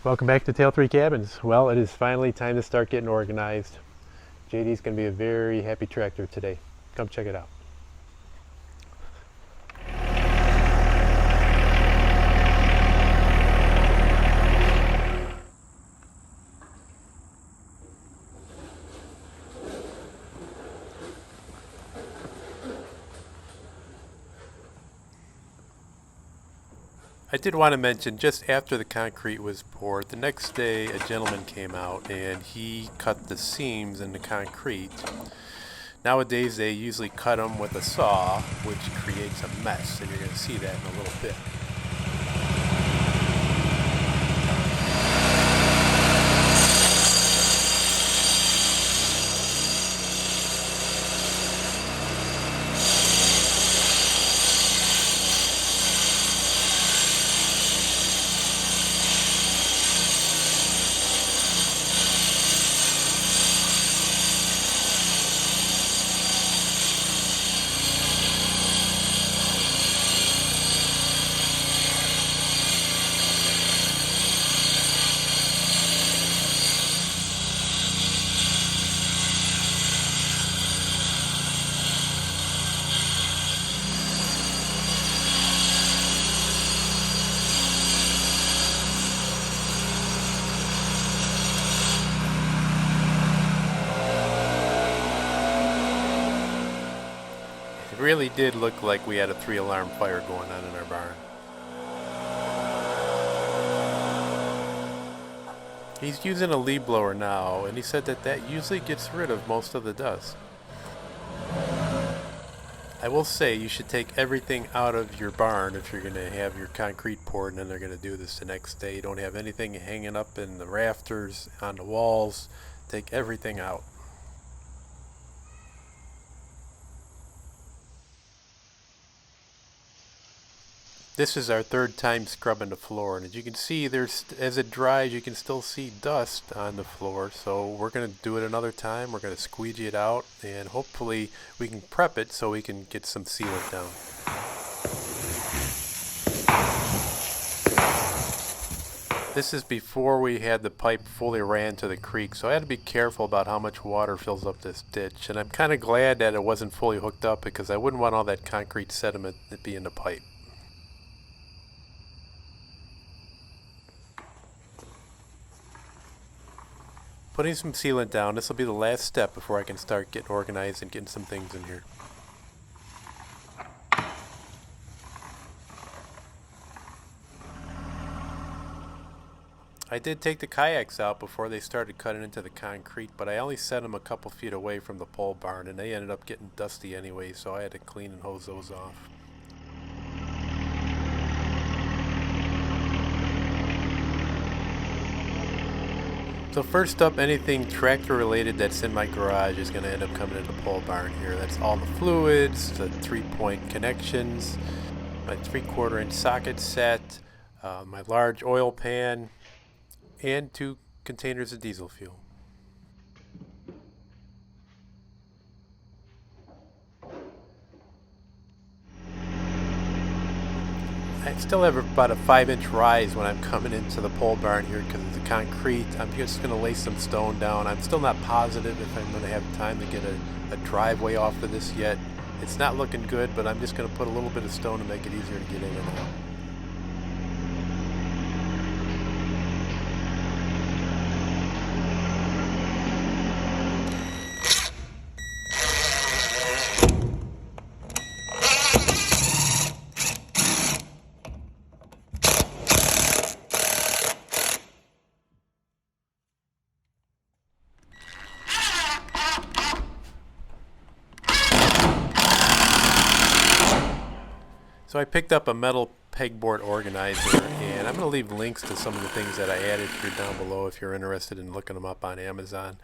Welcome back to Tale 3 Cabins. Well, it is finally time to start getting organized. JD's going to be a very happy tractor today. Come check it out. I did want to mention, just after the concrete was poured, the next day a gentleman came out and he cut the seams in the concrete. Nowadays they usually cut them with a saw, which creates a mess, and you're going to see that in a little bit. It really did look like we had a 3-alarm fire going on in our barn. He's using a leaf blower now, and he said that usually gets rid of most of the dust. I will say you should take everything out of your barn if you're going to have your concrete poured, and then they're going to do this the next day. You don't have anything hanging up in the rafters, on the walls. Take everything out. This is our third time scrubbing the floor, and as you can see, as it dries, you can still see dust on the floor. So we're going to do it another time. We're going to squeegee it out, and hopefully we can prep it so we can get some sealant down. This is before we had the pipe fully ran to the creek, so I had to be careful about how much water fills up this ditch. And I'm kind of glad that it wasn't fully hooked up, because I wouldn't want all that concrete sediment to be in the pipe. Putting some sealant down. This will be the last step before I can start getting organized and getting some things in here. I did take the kayaks out before they started cutting into the concrete, but I only set them a couple feet away from the pole barn, and they ended up getting dusty anyway, so I had to clean and hose those off. So first up, anything tractor related that's in my garage is going to end up coming into the pole barn here. That's all the fluids, the 3-point connections, my 3/4 inch socket set, my large oil pan, and 2 containers of diesel fuel. I still have about a 5-inch rise when I'm coming into the pole barn here because of the concrete. I'm just going to lay some stone down. I'm still not positive if I'm going to have time to get a driveway off of this yet. It's not looking good, but I'm just going to put a little bit of stone to make it easier to get in and out. So I picked up a metal pegboard organizer, and I'm going to leave links to some of the things that I added here down below if you're interested in looking them up on Amazon.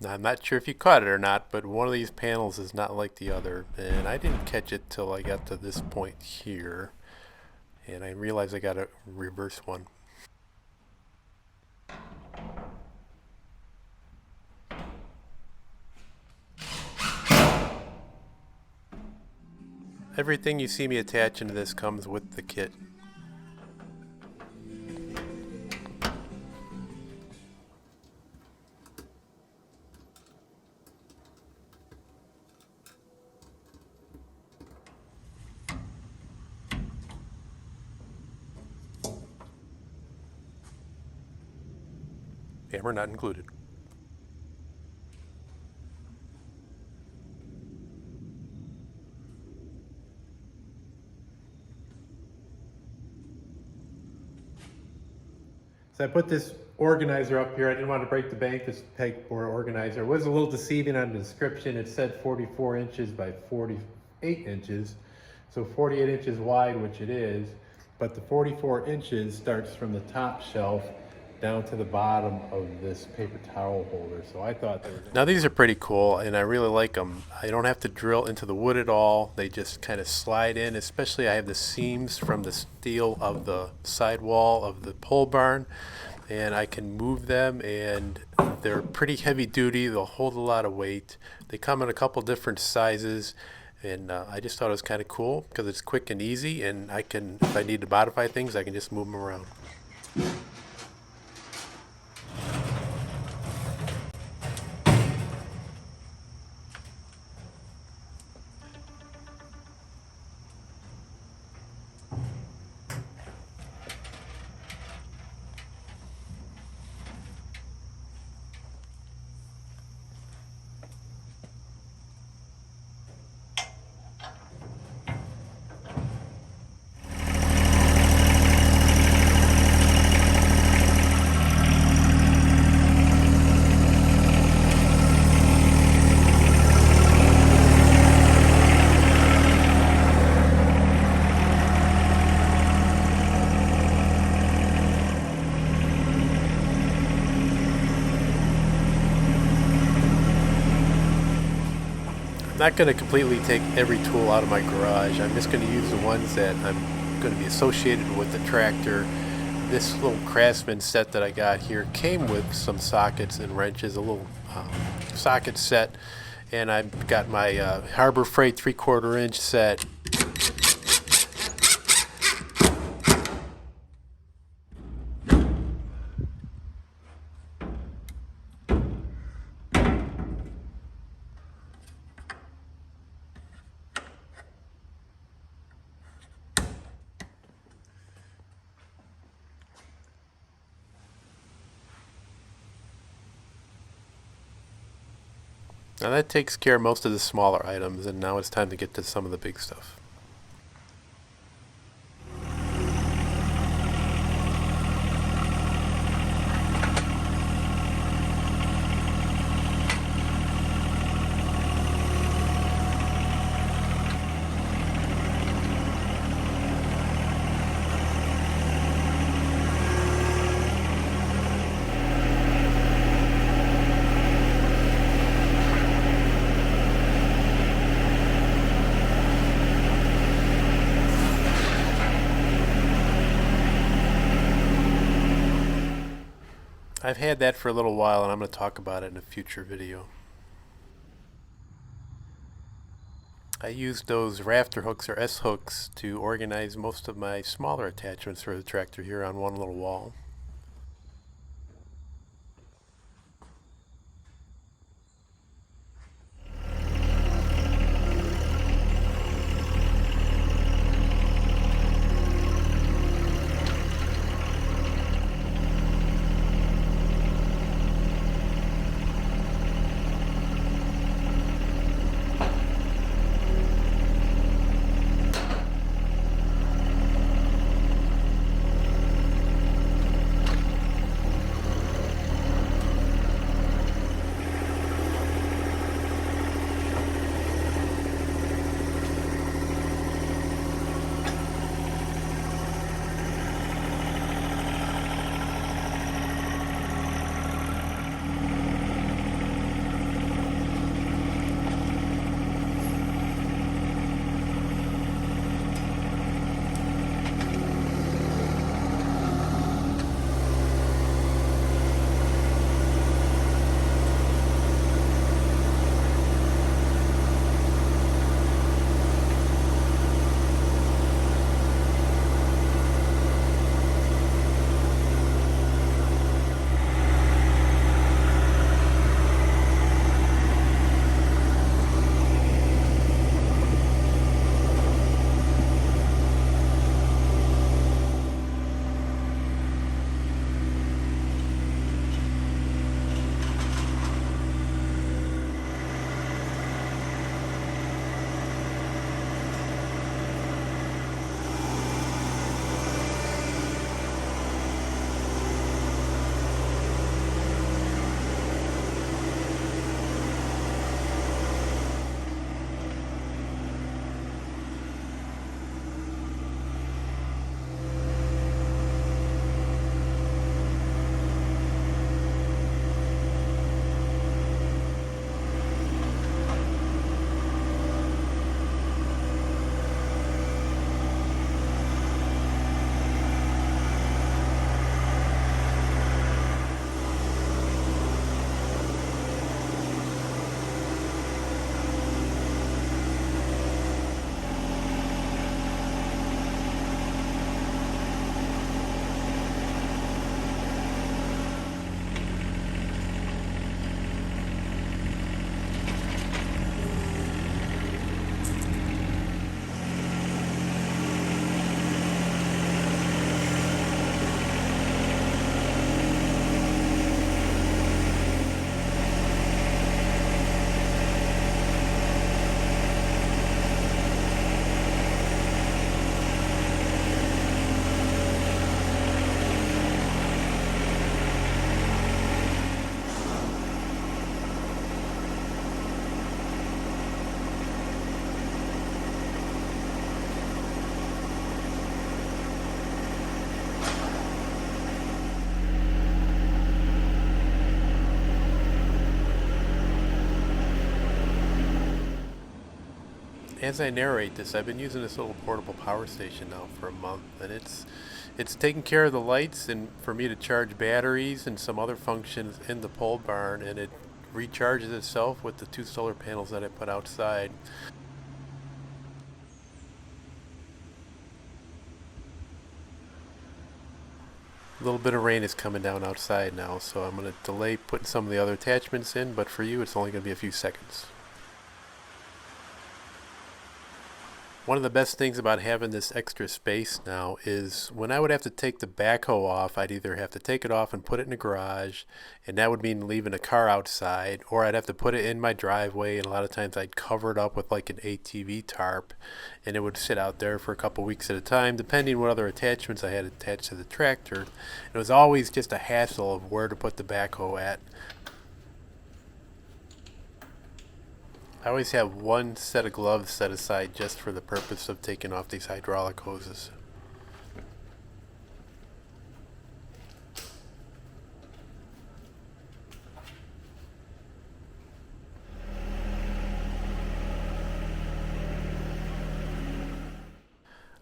Now, I'm not sure if you caught it or not, but one of these panels is not like the other, and I didn't catch it till I got to this point here, and I realized I got to reverse one. Everything you see me attaching to this comes with the kit. Hammer not included. So I put this organizer up here. I didn't want to break the bank. This pegboard organizer it was a little deceiving on the description. It said 44 inches by 48 inches. So 48 inches wide, which it is, but the 44 inches starts from the top shelf down to the bottom of this paper towel holder. So I thought they were... Now these are pretty cool, and I really like them. I don't have to drill into the wood at all. They just kind of slide in, especially I have the seams from the steel of the sidewall of the pole barn, and I can move them, and they're pretty heavy duty. They'll hold a lot of weight. They come in a couple different sizes, and I just thought it was kind of cool because it's quick and easy, and I can, if I need to modify things, I can just move them around. I'm not going to completely take every tool out of my garage. I'm just going to use the ones that I'm going to be associated with the tractor. This little Craftsman set that I got here came with some sockets and wrenches, a little socket set, and I've got my Harbor Freight 3/4 inch set. Now that takes care of most of the smaller items, and now it's time to get to some of the big stuff. I've had that for a little while, and I'm going to talk about it in a future video. I used those rafter hooks or S hooks to organize most of my smaller attachments for the tractor here on one little wall. As I narrate this, I've been using this little portable power station now for a month, and it's taking care of the lights and for me to charge batteries and some other functions in the pole barn, and it recharges itself with the 2 solar panels that I put outside. A little bit of rain is coming down outside now, so I'm going to delay putting some of the other attachments in, but for you it's only going to be a few seconds. One of the best things about having this extra space now is when I would have to take the backhoe off, I'd either have to take it off and put it in the garage, and that would mean leaving a car outside, or I'd have to put it in my driveway, and a lot of times I'd cover it up with like an ATV tarp, and it would sit out there for a couple weeks at a time, depending what other attachments I had attached to the tractor. It was always just a hassle of where to put the backhoe at. I always have one set of gloves set aside just for the purpose of taking off these hydraulic hoses.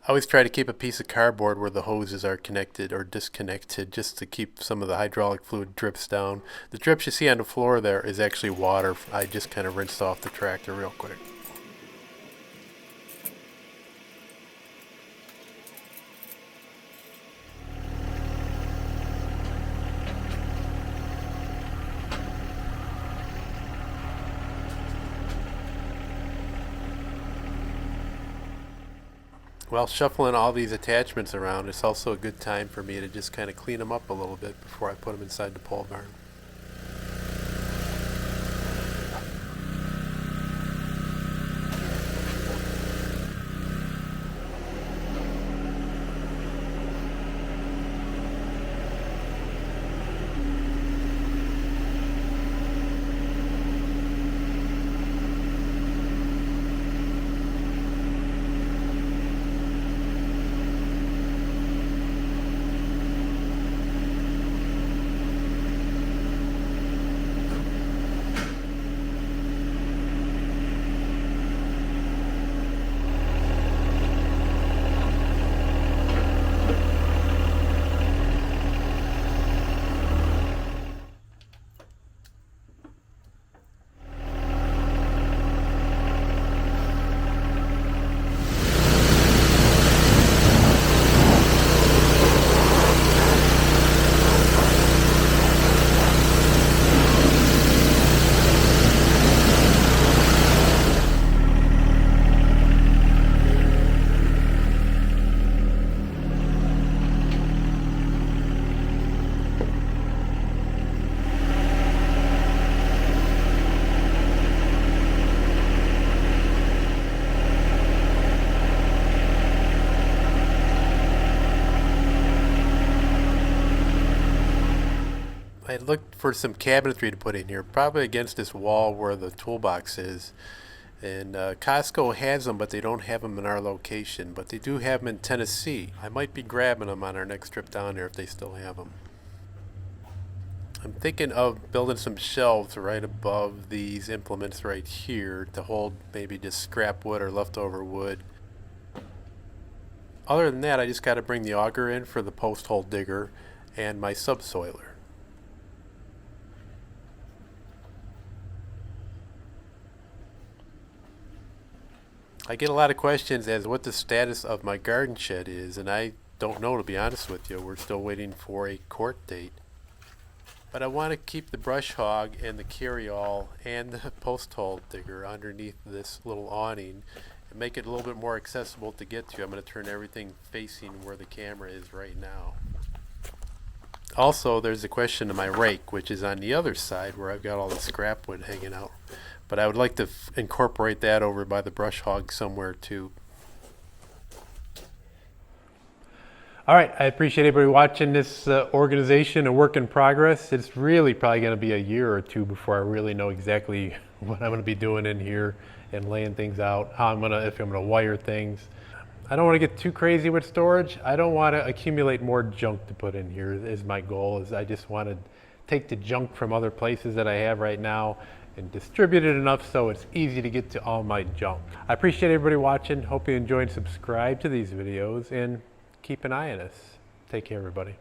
I always try to keep a piece of cardboard where the hoses are connected or disconnected just to keep some of the hydraulic fluid drips down. The drips you see on the floor there is actually water. I just kind of rinsed off the tractor real quick. While shuffling all these attachments around, it's also a good time for me to just kind of clean them up a little bit before I put them inside the pole barn. I looked for some cabinetry to put in here, probably against this wall where the toolbox is. And Costco has them, but they don't have them in our location. But they do have them in Tennessee. I might be grabbing them on our next trip down there if they still have them. I'm thinking of building some shelves right above these implements right here to hold maybe just scrap wood or leftover wood. Other than that, I just got to bring the auger in for the post hole digger and my subsoiler. I get a lot of questions as to what the status of my garden shed is, and I don't know, to be honest with you. We're still waiting for a court date. But I want to keep the brush hog and the carryall and the post hole digger underneath this little awning and make it a little bit more accessible to get to. I'm going to turn everything facing where the camera is right now. Also, there's a question of my rake, which is on the other side where I've got all the scrap wood hanging out. But I would like to incorporate that over by the brush hog somewhere too. All right, I appreciate everybody watching this organization, a work in progress. It's really probably going to be a year or two before I really know exactly what I'm going to be doing in here and laying things out, if I'm going to wire things. I don't want to get too crazy with storage. I don't want to accumulate more junk to put in here is my goal. I just want to take the junk from other places that I have right now and distributed enough so it's easy to get to all my junk. I appreciate everybody watching. Hope you enjoyed. Subscribe to these videos and keep an eye on us. Take care, everybody.